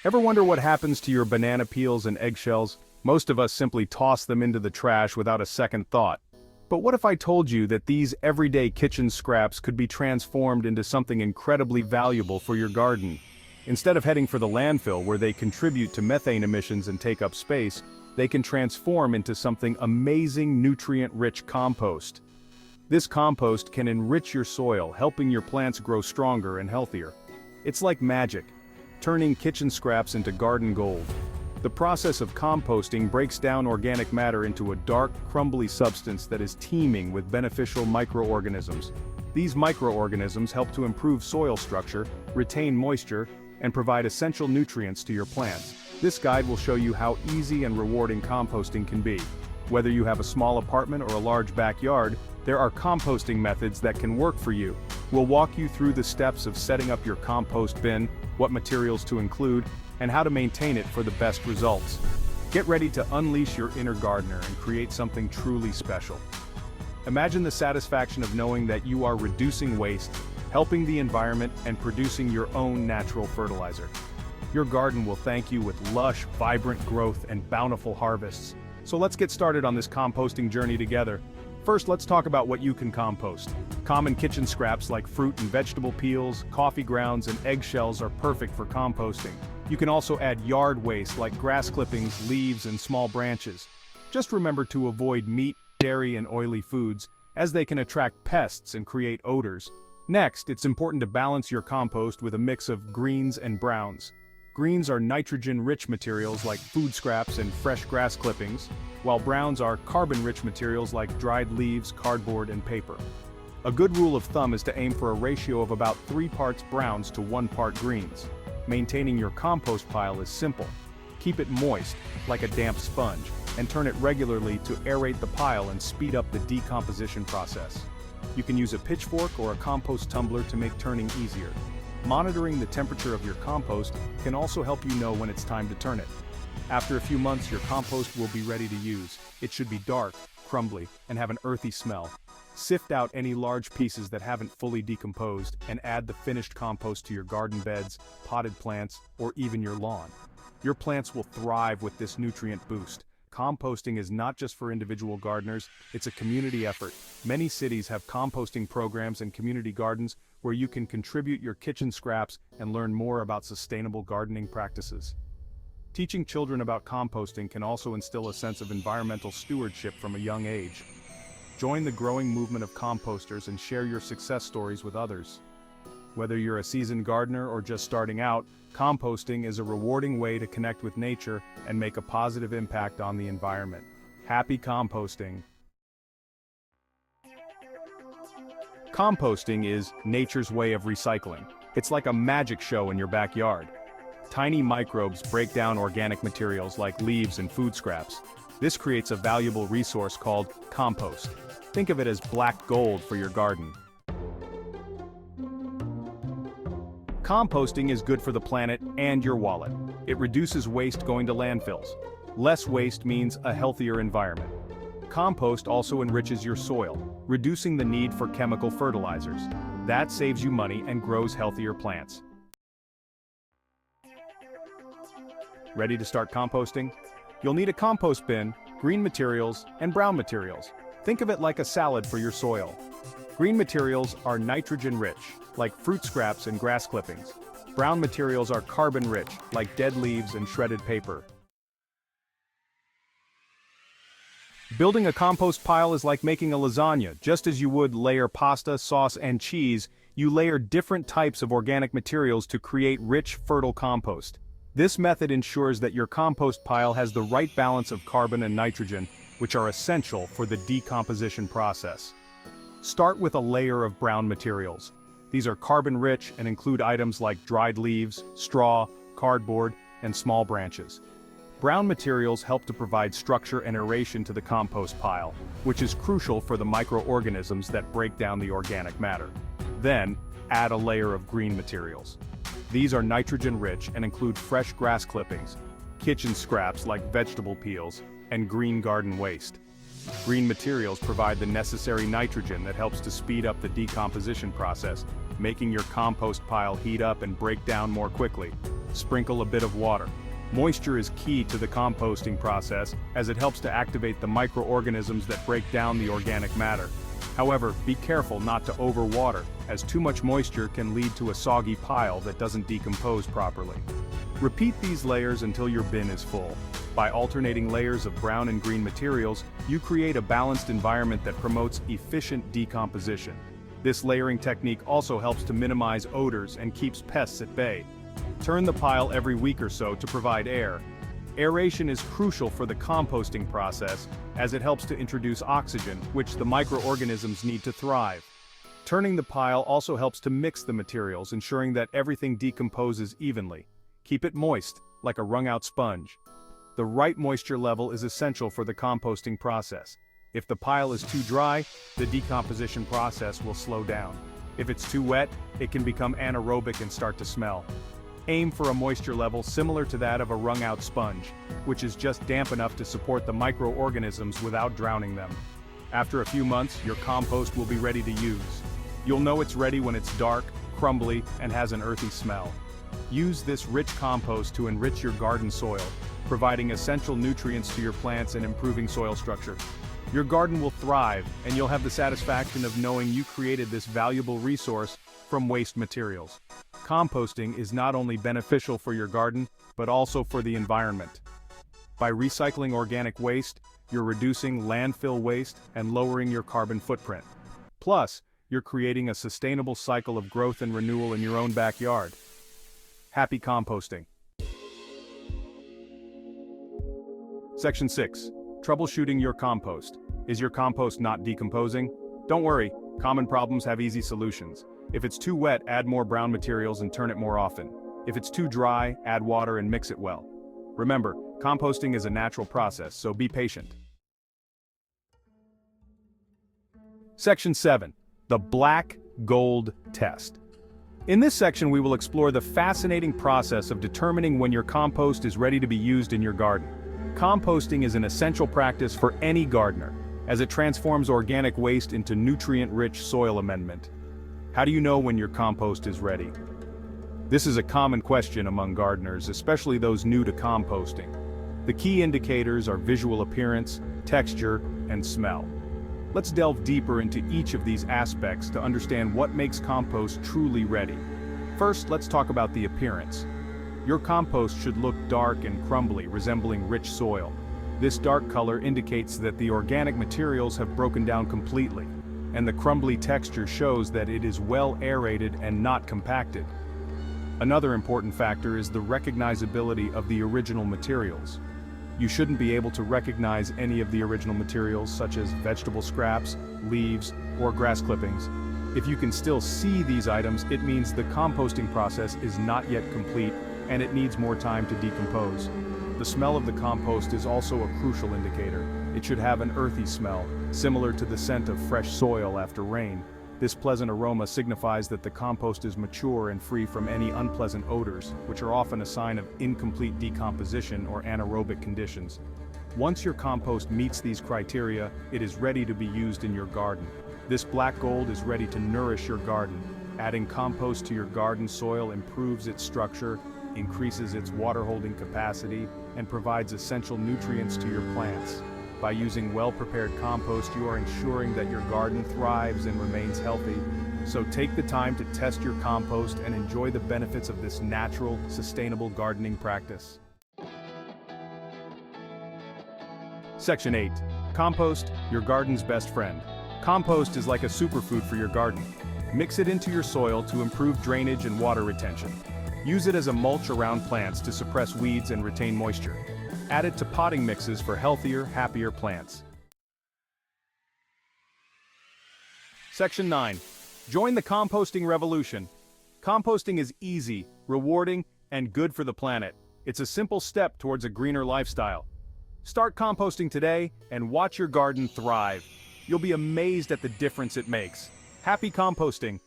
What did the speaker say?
Ever wonder what happens to your banana peels and eggshells? Most of us simply toss them into the trash without a second thought. But what if I told you that these everyday kitchen scraps could be transformed into something incredibly valuable for your garden? Instead of heading for the landfill where they contribute to methane emissions and take up space, they can transform into something amazing, nutrient-rich compost. This compost can enrich your soil, helping your plants grow stronger and healthier. It's like magic, turning kitchen scraps into garden gold. The process of composting breaks down organic matter into a dark, crumbly substance that is teeming with beneficial microorganisms. These microorganisms help to improve soil structure, retain moisture, and provide essential nutrients to your plants. This guide will show you how easy and rewarding composting can be. Whether you have a small apartment or a large backyard, there are composting methods that can work for you. We'll walk you through the steps of setting up your compost bin, what materials to include, and how to maintain it for the best results. Get ready to unleash your inner gardener and create something truly special. Imagine the satisfaction of knowing that you are reducing waste, helping the environment, and producing your own natural fertilizer. Your garden will thank you with lush, vibrant growth and bountiful harvests. So let's get started on this composting journey together. First, let's talk about what you can compost. Common kitchen scraps like fruit and vegetable peels, coffee grounds, and eggshells are perfect for composting. You can also add yard waste like grass clippings, leaves, and small branches. Just remember to avoid meat, dairy, and oily foods, as they can attract pests and create odors. Next, it's important to balance your compost with a mix of greens and browns. Greens are nitrogen-rich materials like food scraps and fresh grass clippings, while browns are carbon-rich materials like dried leaves, cardboard, and paper. A good rule of thumb is to aim for a ratio of about 3 parts browns to 1 part greens. Maintaining your compost pile is simple. Keep it moist, like a damp sponge, and turn it regularly to aerate the pile and speed up the decomposition process. You can use a pitchfork or a compost tumbler to make turning easier. Monitoring the temperature of your compost can also help you know when it's time to turn it. After a few months, your compost will be ready to use. It should be dark, crumbly, and have an earthy smell. Sift out any large pieces that haven't fully decomposed and add the finished compost to your garden beds, potted plants, or even your lawn. Your plants will thrive with this nutrient boost. Composting is not just for individual gardeners, it's a community effort. Many cities have composting programs and community gardens where you can contribute your kitchen scraps and learn more about sustainable gardening practices. Teaching children about composting can also instill a sense of environmental stewardship from a young age. Join the growing movement of composters and share your success stories with others. Whether you're a seasoned gardener or just starting out, composting is a rewarding way to connect with nature and make a positive impact on the environment. Happy composting! Composting is nature's way of recycling. It's like a magic show in your backyard. Tiny microbes break down organic materials like leaves and food scraps. This creates a valuable resource called compost. Think of it as black gold for your garden. Composting is good for the planet and your wallet. It reduces waste going to landfills. Less waste means a healthier environment. Compost also enriches your soil, reducing the need for chemical fertilizers. That saves you money and grows healthier plants. Ready to start composting? You'll need a compost bin, green materials, and brown materials. Think of it like a salad for your soil. Green materials are nitrogen-rich, like fruit scraps and grass clippings. Brown materials are carbon-rich, like dead leaves and shredded paper. Building a compost pile is like making a lasagna. Just as you would layer pasta, sauce, and cheese, you layer different types of organic materials to create rich, fertile compost. This method ensures that your compost pile has the right balance of carbon and nitrogen, which are essential for the decomposition process. Start with a layer of brown materials. These are carbon-rich and include items like dried leaves, straw, cardboard, and small branches. Brown materials help to provide structure and aeration to the compost pile, which is crucial for the microorganisms that break down the organic matter. Then, add a layer of green materials. These are nitrogen-rich and include fresh grass clippings, kitchen scraps like vegetable peels, and green garden waste. Green materials provide the necessary nitrogen that helps to speed up the decomposition process, making your compost pile heat up and break down more quickly. Sprinkle a bit of water. Moisture is key to the composting process as it helps to activate the microorganisms that break down the organic matter. However, be careful not to overwater, as too much moisture can lead to a soggy pile that doesn't decompose properly. Repeat these layers until your bin is full. By alternating layers of brown and green materials, you create a balanced environment that promotes efficient decomposition. This layering technique also helps to minimize odors and keeps pests at bay. Turn the pile every week or so to provide air. Aeration is crucial for the composting process, as it helps to introduce oxygen, which the microorganisms need to thrive. Turning the pile also helps to mix the materials, ensuring that everything decomposes evenly. Keep it moist, like a wrung-out sponge. The right moisture level is essential for the composting process. If the pile is too dry, the decomposition process will slow down. If it's too wet, it can become anaerobic and start to smell. Aim for a moisture level similar to that of a wrung-out sponge, which is just damp enough to support the microorganisms without drowning them. After a few months, your compost will be ready to use. You'll know it's ready when it's dark, crumbly, and has an earthy smell. Use this rich compost to enrich your garden soil, providing essential nutrients to your plants and improving soil structure. Your garden will thrive, and you'll have the satisfaction of knowing you created this valuable resource from waste materials. Composting is not only beneficial for your garden, but also for the environment. By recycling organic waste, you're reducing landfill waste and lowering your carbon footprint. Plus, you're creating a sustainable cycle of growth and renewal in your own backyard. Happy composting. Section 6. Troubleshooting your compost. Is your compost not decomposing? Don't worry, common problems have easy solutions. If it's too wet, add more brown materials and turn it more often. If it's too dry, add water and mix it well. Remember, composting is a natural process, so be patient. Section 7. The Black Gold Test. In this section, we will explore the fascinating process of determining when your compost is ready to be used in your garden. Composting is an essential practice for any gardener, as it transforms organic waste into nutrient-rich soil amendment. How do you know when your compost is ready? This is a common question among gardeners, especially those new to composting. The key indicators are visual appearance, texture, and smell. Let's delve deeper into each of these aspects to understand what makes compost truly ready. First, let's talk about the appearance. Your compost should look dark and crumbly, resembling rich soil. This dark color indicates that the organic materials have broken down completely, and the crumbly texture shows that it is well aerated and not compacted. Another important factor is the recognizability of the original materials. You shouldn't be able to recognize any of the original materials, such as vegetable scraps, leaves, or grass clippings. If you can still see these items, it means the composting process is not yet complete and it needs more time to decompose. The smell of the compost is also a crucial indicator. It should have an earthy smell, similar to the scent of fresh soil after rain. This pleasant aroma signifies that the compost is mature and free from any unpleasant odors, which are often a sign of incomplete decomposition or anaerobic conditions. Once your compost meets these criteria, it is ready to be used in your garden. This black gold is ready to nourish your garden. Adding compost to your garden soil improves its structure, increases its water-holding capacity, and provides essential nutrients to your plants. By using well-prepared compost, you are ensuring that your garden thrives and remains healthy. So take the time to test your compost and enjoy the benefits of this natural, sustainable gardening practice. Section 8. Compost, your garden's best friend. Compost is like a superfood for your garden. Mix it into your soil to improve drainage and water retention. Use it as a mulch around plants to suppress weeds and retain moisture. Add it to potting mixes for healthier, happier plants. Section 9. Join the composting revolution. Composting is easy, rewarding, and good for the planet. It's a simple step towards a greener lifestyle. Start composting today and watch your garden thrive. You'll be amazed at the difference it makes. Happy composting!